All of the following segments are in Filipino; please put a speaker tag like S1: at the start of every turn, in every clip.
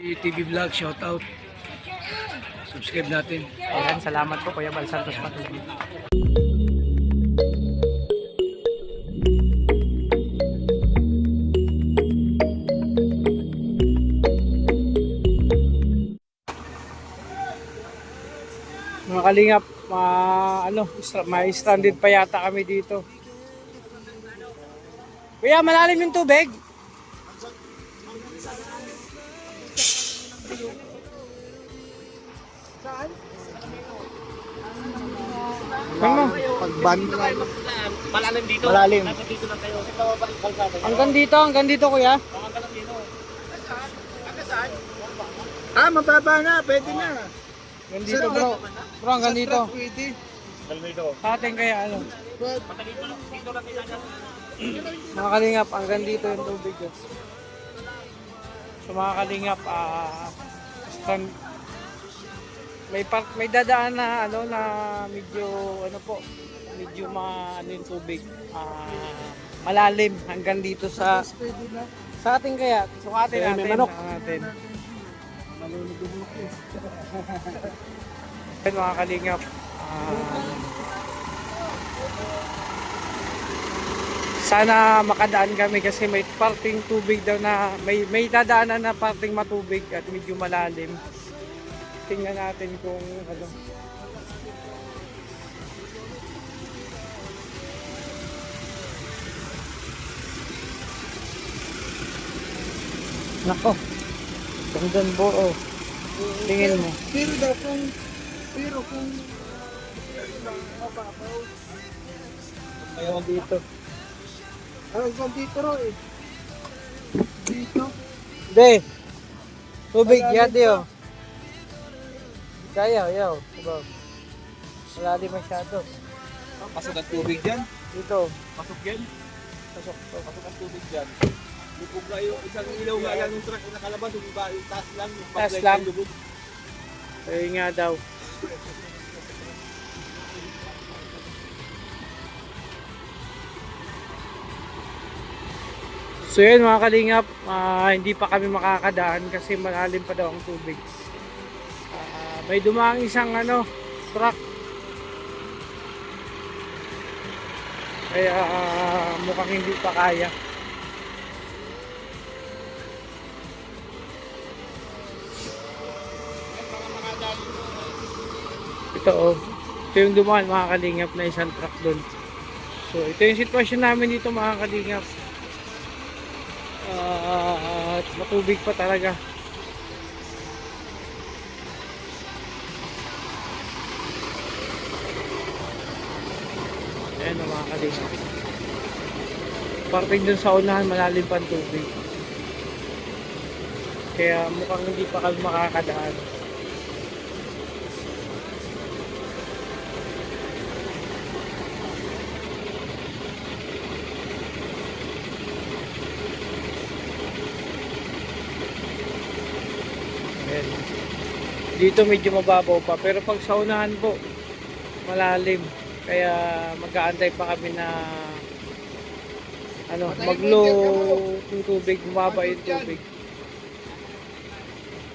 S1: TV Vlog, shout out. Subscribe natin.
S2: Ayan, salamat po Kuya Bal Santos Patuloy. Mga kalingap, may stranded pa yata kami dito. Kuya, malalim yung tubig? Ano?
S3: Pagban
S2: Malalim dito.
S3: malalim.
S2: Dito lang kayo. Hanggang dito kuya.
S3: Mababa na, pwede na.
S2: Hanggang dito bro. Bro, hanggang dito.
S3: Pwede.
S2: Sa atin kaya ano. Mga kalingap, hanggang dito yung tubig ko. So mga kalingap, may dadaan na na medyo medyo yung tubig. Malalim hanggang dito sa atin kaya. Sukatin natin.
S3: May manok.
S2: Natin. Ayun mga kalingap. Sana makadaan kami kasi may parting tubig daw na may dadaanan na parting matubig at medyo malalim. Tingnan natin kung ano. Nako. Gandun po oh. Tingin mo.
S3: Pero kung mababaw.
S2: Ayaw dito.
S3: Hanggang dito ro eh. Dito.
S2: Hindi. Tubig yan diyo. Kaya, yaw. Diba? Malalim masyado.
S3: Pasok ang tubig dyan.
S2: Dito.
S3: Pasok yan.
S2: Pasok to.
S3: Pasok ang tubig dyan. Lubog na yung isang ilaw nga lang yung truck na nakalabas. Yung iba, yung taas lang. Yung
S2: Taas
S3: backlight
S2: lang.
S3: ng lubog.
S2: Ayun nga daw. So yun mga kalingap, hindi pa kami makakadaan kasi malalim pa daw ang tubig. May dumaang isang truck. Kaya mukhang hindi pa kaya. Ito oh. Ito yung dumaan mga kalingap na isang truck doon. So ito yung sitwasyon namin dito mga kalingap. At matubig pa talaga. Ayan o mga kalingap. Parting dun sa unahan malalim pa ang tubig. Kaya mukhang hindi pa kami makakadaan. Ayan. Dito medyo mababaw pa pero pag sa unahan po malalim. Kaya mag-aantay pa kami na mag-low yung tubig, bumaba yung tubig.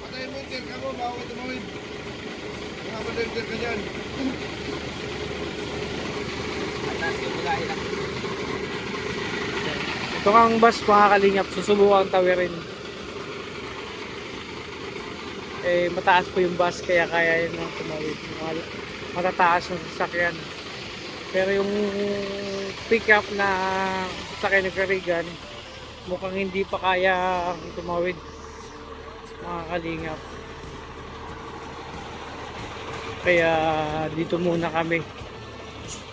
S3: Patay mo yung tent ka mo, bawal tumawid. Makapadelder ka dyan.
S2: Ito ang bus mga kalingap, susubukan tawirin. Mataas po yung bus kaya kaya yun ang tumawid. Matataas yung sasakyan. Pero yung pick-up na sasakyan ng Karigan, mukhang hindi pa kaya tumawid mga kalingap. Kaya dito muna kami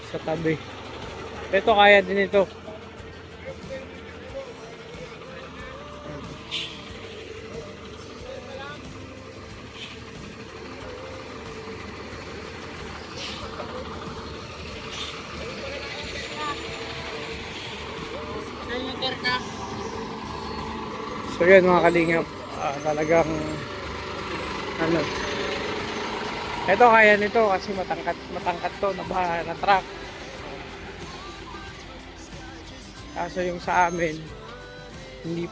S2: sa tabi. Ito kaya din ito. So yan mga kalingap, talagang ito kaya nito kasi matangkat to na truck. Kaso yung sa amin hindi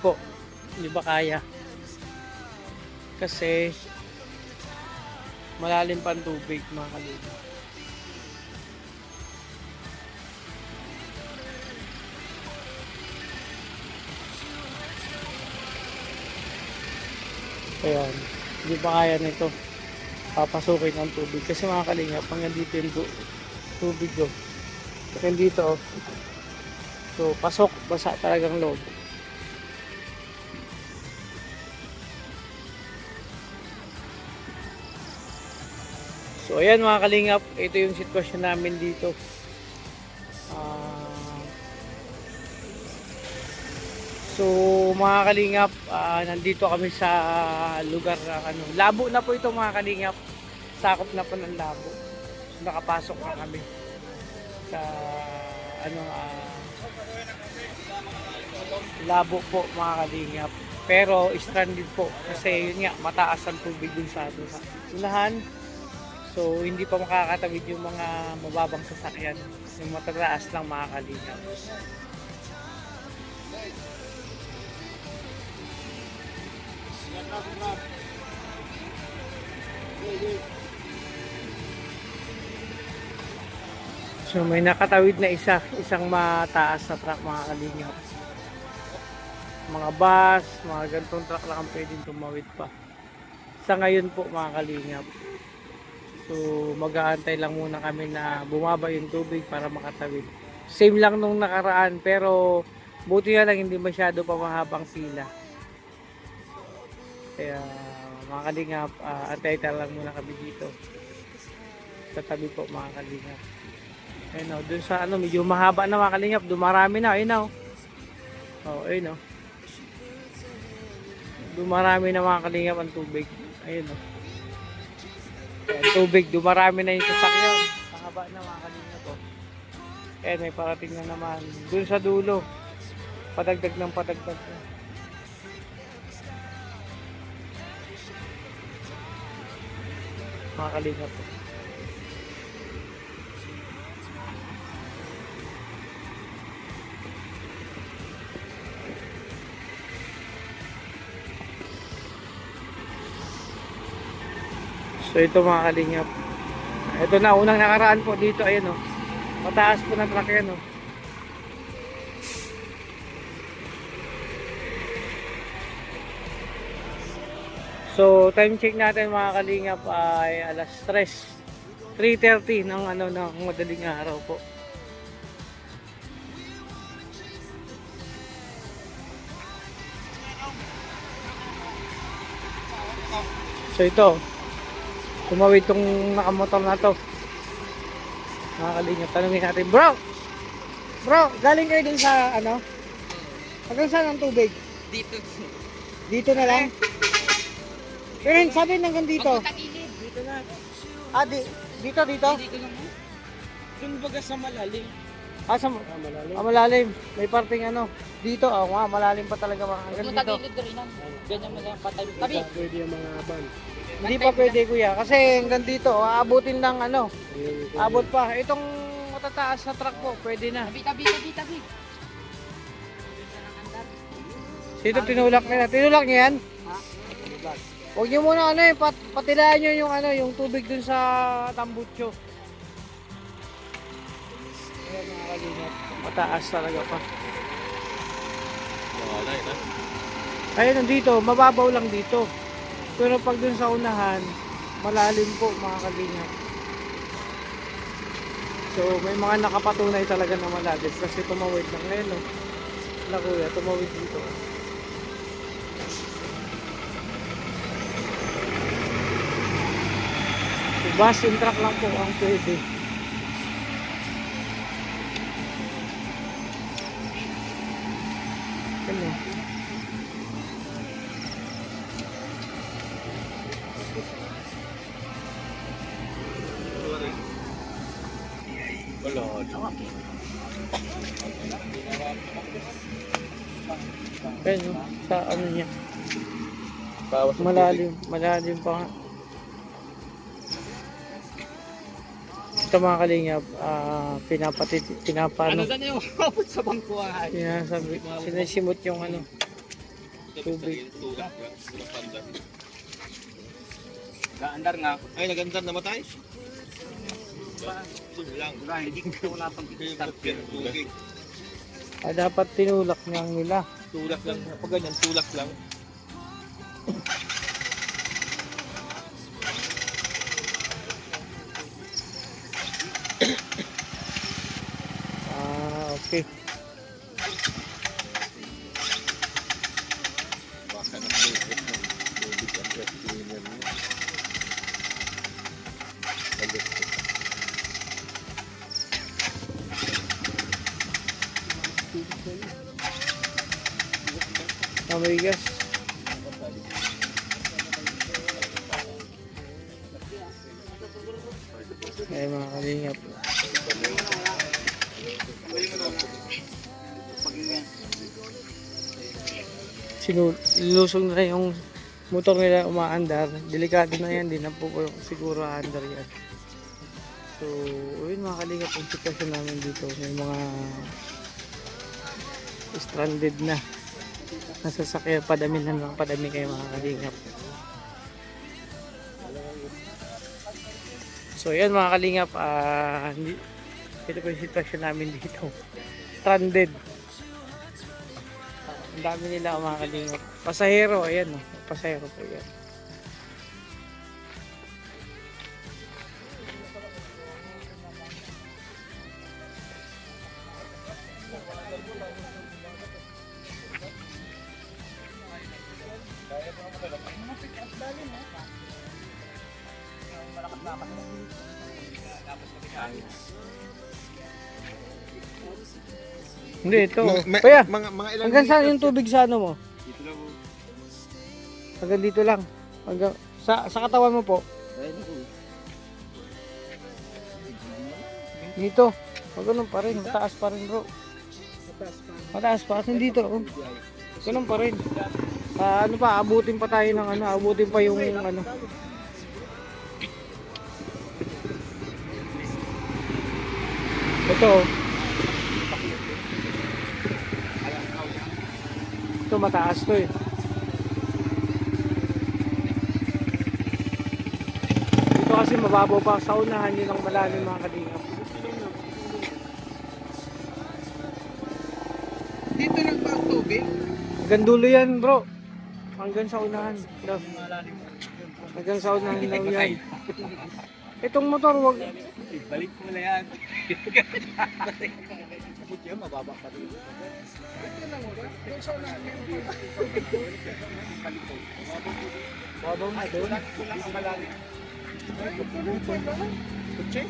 S2: ba kaya. kasi malalim pa ang tubig mga kalingap. Ayan, hindi pa kaya nito papasukin ang tubig kasi mga kalingap hanggang dito yung tubig ko. Hanggang dito oh. So pasok, basa talagang loob. So ayan mga kalingap, ito yung sitwasyon namin dito. So mga kalingap, nandito kami sa lugar na ano, labo na po ito mga kalingap. Sakop na po ng labo. So, nakapasok na kami sa ano labo po mga kalingap. Pero stranded po kasi yun nga mataas ang tubig dun sa unahan. So hindi pa makakatawid yung mga mababang sasakyan. Yung matataas lang mga kalingap. So may nakatawid na isang mataas na truck mga kalingap. Mga bus, mga ganitong truck lang ang pwedeng tumawid pa. Sa ngayon po mga kalingap. So mag-aantay lang muna kami na bumaba yung tubig para makatawid. Same lang nung nakaraan pero buti na lang hindi masyado pa mahabang pila. Kaya mga kalingap, antay-antay lang muna kami dito. Sa tabi po mga kalingap. Ayun o, dun sa ano, medyo mahaba na mga kalingap, dumarami na, ayun o. Oh, ayun o. Dumarami na mga kalingap ang tubig. Ayun o. Ayan, tubig, dumarami na yung sasakyan. Mahaba na mga kalingap o. Ayan, may parating na naman. Dun sa dulo, padagdag ng padagdag na. Mga kalingap po. So ito mga kalingap. Ito na unang nakaraan po dito, ayan oh. Mataas po na truck yan oh. So time check natin mga kalingap ay alas 3:30 ng ano ng madaling araw po. So ito, tumawid tong nakamotor na to. Mga kalingap, tanungin natin, bro, galing kayo dun sa ano? Hanggang saan ang tubig? Dito na lang? Pero sabi hanggang dito.
S3: Dito na.
S2: Dito?
S3: Dito lang. Doon baga sa malalim.
S2: Sa malalim. Malalim. May parting ano. Dito, malalim pa talaga mga hanggang dito.
S3: Ganyan mo lang patay. Tabi.
S1: Pwede yung mga ban.
S2: Hindi pa pwede kuya. Kasi hanggang dito, aabutin lang ano. Abot pa. Itong matataas na truck po, pwede na.
S3: Tabi.
S2: Sino tinulak nila? Tinulak niya yan? Huwag niyo muna ano patilaan niyo yung ano, yung tubig dun sa tambutso. Ayan mga kalingap, mataas talaga pa. Ayun nandito, mababaw lang dito. Pero pag dun sa unahan, malalim po mga kalingap. So may mga nakapatunay talaga na malalim kasi tumawid lang ngayon. No? Na kuya, tumawid dito. Bus and truck lang po ang pwede. Ano? Ano? Sa ano niya? Malalim pa nga. Ito mga kalingap, pinapano.
S3: Ano na yung abot sa bangkuhan?
S2: Sinasimot yung ano, tubig.
S3: Gaandar nga. Ay, nagandar namatay? Yun lang. Hindi ko wala pang start.
S2: Dapat tinulak niyang nila.
S3: Tulak lang. Pag ganyan, tulak lang.
S2: Okay.
S3: Baka na tulak ng tubig ang breast cleaner niya.
S2: Mamigas. Ay mga kalingap. Sinulusog na yung motor nila umaandar. Delikado na yan, di na po siguro aandar yan. So, yun mga kalingap, yung sitwasyon namin dito. May mga stranded na nasasakyan, padami na lang, padami kayo mga kalingap. So yan mga kalingap, ito po yung sitwasyon namin dito. Stranded. Ang dami nila mga kalingap. Pasahero, ayan o. Pasahero po yan. Hindi, ito. Kuya,
S3: Mga ilang
S2: hanggang saan yung tubig sa ano mo?
S3: Dito lang.
S2: Hanggang dito lang. Hanggang, sa katawan mo po. Dito. O ganun pa rin. Mataas pa rin bro. Mataas pa. Kasi dito. Oh. Ganun pa rin. Ano pa, abutin pa tayo ng ano. Abutin pa yung ano. Ito. Ito mataas to eh. Dito kasi mababaw pa sa unahan, yun ang malalim mga kalingap.
S3: Dito lang ba ang tubig?
S2: Hanggang dulo yan bro. Hanggang sa unahan. Hanggang sa unahan lang yan. Itong motor wag.
S3: Balik mo na yan. Buti yan, mababa pa rin.
S2: Babaw na doon.
S3: Kutsi?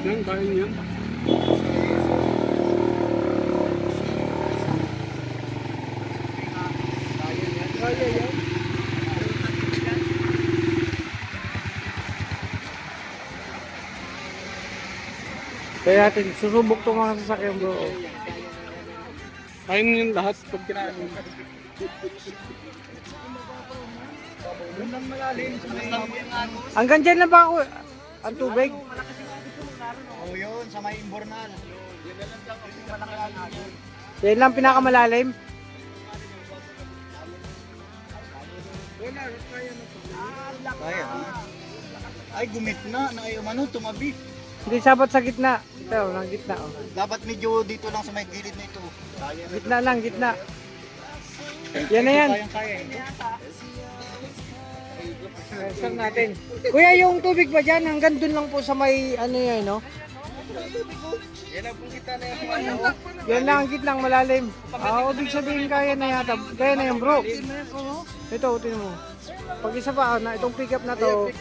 S3: Yan, kaya niyan.
S2: Kaya yan. Kaya natin, susubok itong mga sasakyan bro.
S3: Kain yung lahat pag kinain.
S2: Hanggang dyan na ba ako? Ang tubig?
S3: Oo yun, sa may imbornal.
S2: Yan lang pinakamalalim?
S3: Kaya. Ay, gumit na. Ano, tumabi.
S2: Hindi sapat sa gitna. Ito, ng gitna. Oh.
S3: Dapat medyo dito lang sa may gilid na ito.
S2: Gitna lang, gitna. Yan na yan.
S3: Kaya.
S2: Saan natin? Kuya, yung tubig ba dyan? Hanggang dun lang po sa may ano yan, no?
S3: Yan ang pungkita na yung
S2: Yan lang ang gitnang malalim. Ibig sabihin kaya na yata. Kaya na yan bro. Ito, tingnan mo. Pag isa pa, itong pick up na to.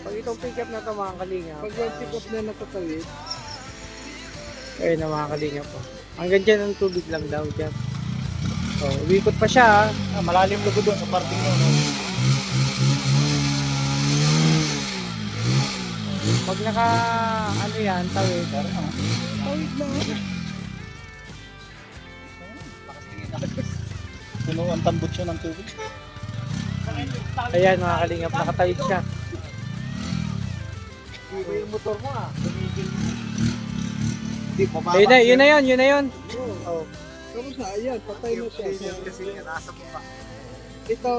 S2: Pag itong pick up na to mga kalinga. Pag yung pick up na natatawid. Kaya na mga kalinga po. Hanggang dyan ang tubig lang daw dyan. So, uwikot pa siya.
S3: malalim lugo doon sa parting yun.
S2: Pag naka, ano yan, tawid. Tawid na.
S3: Puno ang tambot siya ng tubig.
S2: Ayan mga kalingap, nakatawid siya.
S3: Yung motor mo
S2: Yun na, yun na yun, yun na yun.
S3: Oh. Tapos na, ayan, patay na siya. Kasi nasa baba. Ito,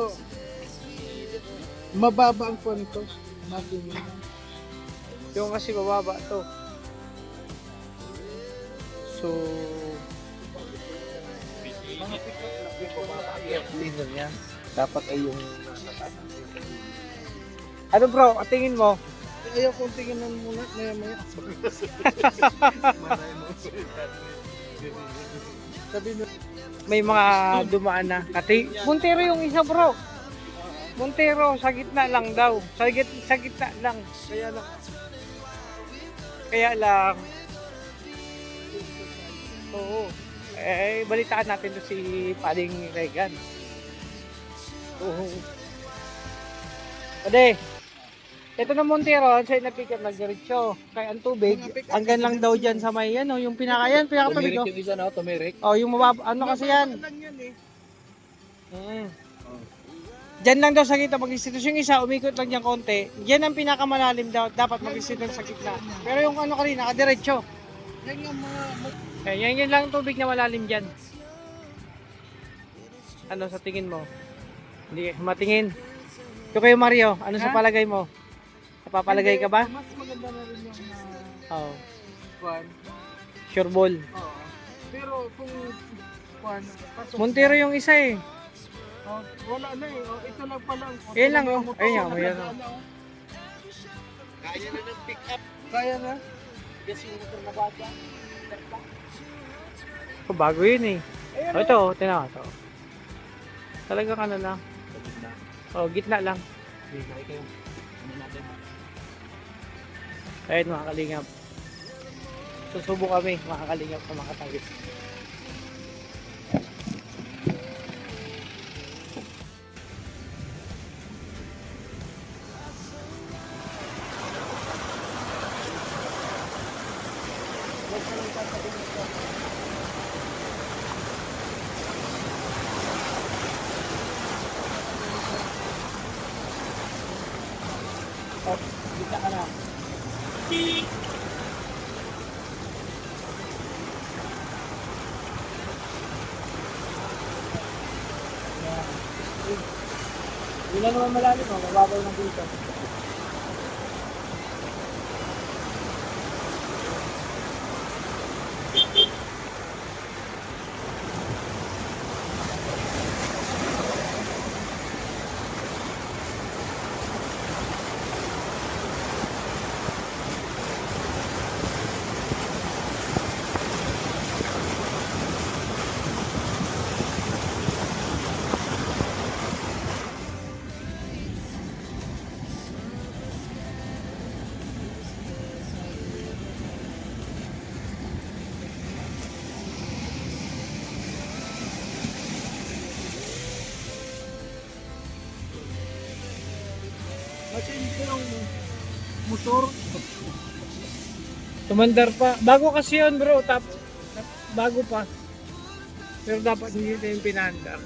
S2: Mababa ang kuwan nito. Yung kasi mababa to. So,
S3: Mga pick-up na cleaner niya. Dapat ay yung
S2: ano bro, tingin mo?
S3: ayaw kong tingnan muna, maya-maya. Sabi mo,
S2: May mga dumaan na. Montero yung isa bro. Montero, sa gitna lang daw. Sa gitna lang. Kaya lang. Oo. Balitaan natin to si Paling Regan. Oo. Ade, ito na Montero, sa'yo na pick up nagdiretso. Kaya ang tubig, hanggang lang daw dyan sa may yan, yung pinakatubig.
S3: tumirik yung isa na, tumirik.
S2: Oh, yung mababa, ano kasi yan? Diyan lang daw sa gitna mag-institusyon. Yung isa, umikot lang dyan konti. Yan ang pinakamalalim daw, dapat mag-institusyon sa gitna. Pero yung ano kanina, nakadiretso.
S3: Yan yung mga
S2: Yan lang ang tubig na malalim dyan. Ano sa tingin mo? Hindi, matingin. Ito kayo Mario, ano sa palagay mo? Napapalagay ka ba?
S3: mas maganda na rin yung
S2: Oo.
S3: kwan.
S2: Sure ball.
S3: Oo. Pero kung kwan,
S2: Montero yung isa eh.
S3: wala na eh. Ito lang pala.
S2: Yan lang oh. Ayun yan, ayan.
S3: Kaya na ng pick up. Kaya na. Kasi yung motor na bata.
S2: Oh, bago yun eh. Oh, ito, tinawa to. Talagang ano na. Oh, gitna lang.
S3: Hindi, kaya kayo. Ano natin?
S2: Ayun mga kalingap. Susubo kami mga kalingap sa mga katagis. Oh, kita ka na. Hindi na naman malalim, oh. Mababaw ng dito.
S3: Machine ko yung motor.
S2: Tumandar pa. Bago kasi yun bro. Bago pa. Pero dapat hindi na yung pinandar.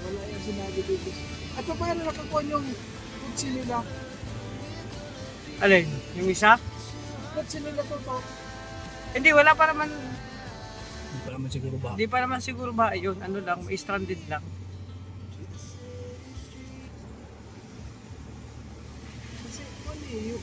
S3: Wala yung sinabi dito. At paano nakakuha yung kutsi nila?
S2: Alin? Yung isa?
S3: Kutsi nila to.
S2: Hindi, wala pa naman.
S3: Hindi pa naman siguro ba?
S2: Hindi pa naman siguro ba. Ayun, ano lang. May stranded lang.
S3: Kasi yung